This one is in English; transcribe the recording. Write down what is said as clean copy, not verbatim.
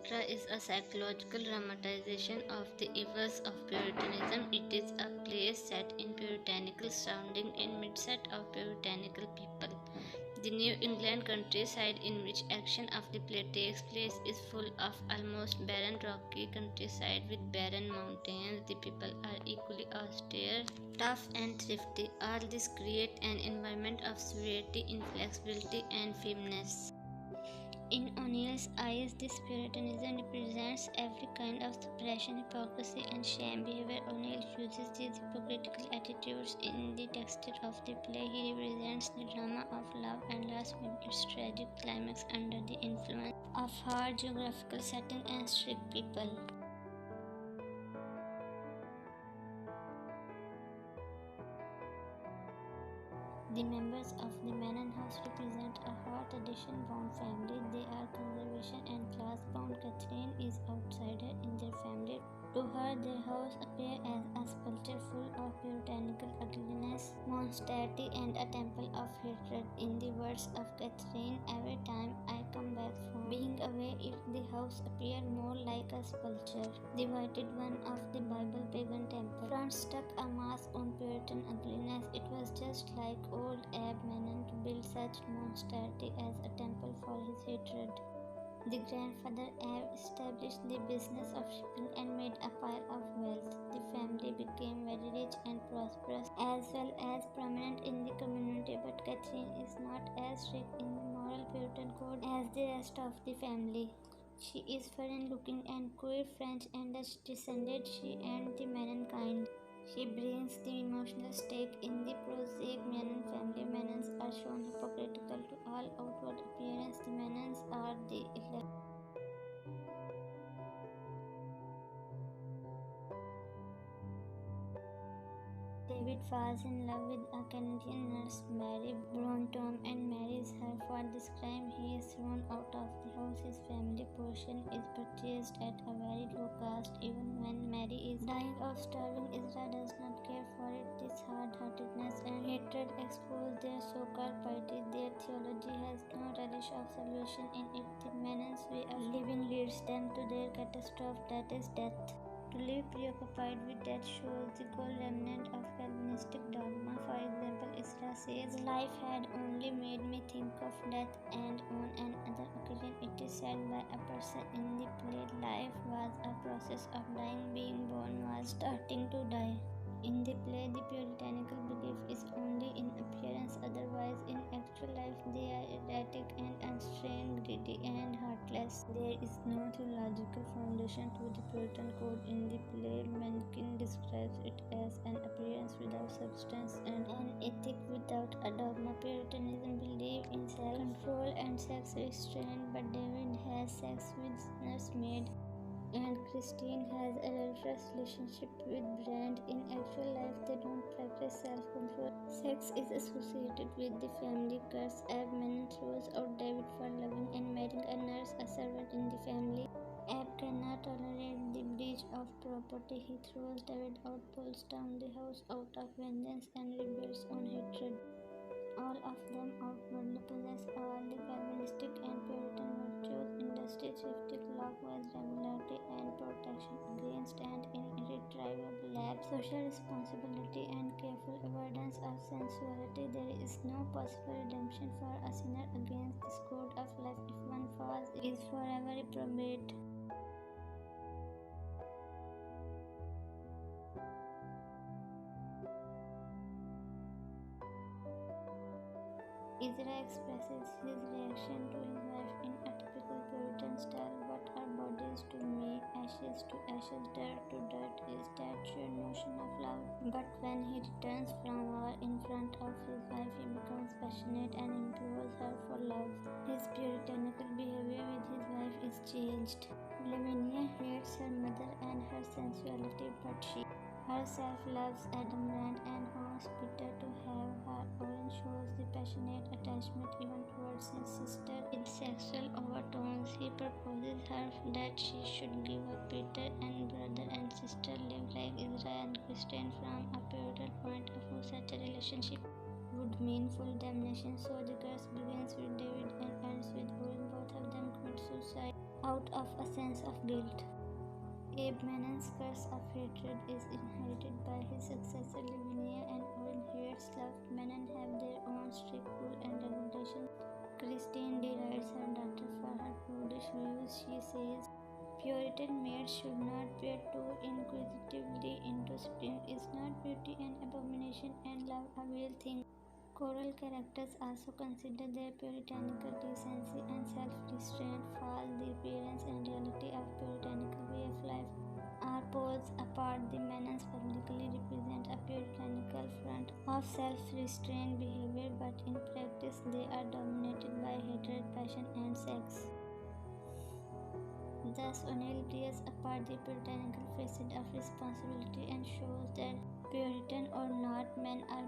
Electra is a psychological dramatization of the evils of Puritanism. It is a play set in puritanical surrounding in midst of puritanical people. The New England countryside in which action of the play takes place is full of almost barren rocky countryside with barren mountains. The people are equally austere, tough and thrifty. All this create an environment of severity, inflexibility and firmness. In O'Neill's eyes, this Puritanism represents every kind of suppression, hypocrisy, and sham behavior. O'Neill uses these hypocritical attitudes in the text of the play. He represents the drama of love and loss with its tragic climax under the influence of hard geographical setting and strict people. The members of the Manor House represent a hard tradition-bound family. They are conservation and class-bound. Catherine is outsider in their family. To her, their house appears as a sculpture full of puritanical ugliness, monstrosity, and a temple of hatred. In the words of Catherine, every time I come back from being away, the house appeared more like a sculpture, the whited one of the Bible pagan temple. Front stuck a mask on Puritan ugliness. It was just like old Abe Menon to build such monstrosity as a temple for his hatred. The grandfather Abe established the business of shipping and made a pile of wealth. The family became very rich and prosperous, as well as prominent in the community, but Catherine is not as strict in the moral Puritan code as the rest of the family. She is foreign looking and queer, French and Dutch descended, she and the Menon kind. She brings the emotional stake in the prosaic Menon family. Menons are shown hypocritical to all outward appearance. The Menons are the elect. David falls in love with a Canadian nurse, Mary Brontom, and marries her. For this crime, he is thrown out of the house. His family portion is purchased at a very low cost. Even when Mary is dying of starving, Ezra does not care for it. This hard-heartedness and hatred expose their so-called piety. Their theology has no relish of salvation in it. The Menon's way of living leads them to their catastrophe, that is death. To live preoccupied with death shows the core remnant of Calvinistic dogma. For example, Ezra says, "Life had only made me think of death," and on another occasion it is said by a person in the play, "Life was a process of dying, being born was starting to die." In the play, the puritanical belief is only in appearance, otherwise in actual life they are erratic and unrestrained, greedy and heartless. There is no theological foundation to the Puritan code in the play. Mencken describes it as an appearance without substance and an ethic without a dogma. Puritanism believed in self-control and sex restraint, but David has sex with nursemaid and Christine has a adulterous relationship with Brand. In actual life, they don't practice self-control. Sex is associated with the family curse. Abe Menon throws out David for loving and marrying a nurse, a servant in the family. Abe cannot tolerate the breach of property. He throws David out, pulls down the house out of vengeance, and rebuilds on hatred. All of them outwardly possess all the Calvinistic and Puritan virtues: industry, thrifty, clockwise regularity, and protection against and irretrievable lapse, social responsibility, and careful avoidance of sensuality. There is no possible redemption for a sinner against this code of life. If one falls, it is forever reprobate. Ezra expresses his reaction to his wife in a typical Puritan style. "What are bodies to me? Ashes to ashes, dirt to dirt." Is that your notion of love? But when he returns from war in front of his wife, he becomes passionate and implores her for love. His puritanical behavior with his wife is changed. Lavinia hates her mother and her sensuality, but she herself loves Adam Rand and wants Peter to have her. Owen shows the passionate attachment even towards his sister with sexual overtones. He proposes her that she should give up Peter, and brother and sister live like Ezra and Christine. From a Puritan point of view, such a relationship would mean full damnation. So the curse begins with David and ends with Owen. Both of them commit suicide. out of a sense of guilt. Abe Manon's curse of hatred is inherited by his successor Lavinia, and all hearers loved Manon have their own strict rule and regulation. Christine derides her daughter for her prudish views. She says, Puritan maids should not peer too inquisitively into spring. Is not beauty an abomination, and love a real thing? Choral characters also consider their puritanical decency and self-restraint fall. The appearance and reality of puritanical way of life are poles apart. The Manons publicly represent a puritanical front of self-restrained behavior, but in practice they are dominated by hatred, passion, and sex. Thus, O'Neill plays apart the puritanical facet of responsibility and shows that Puritan or not, men are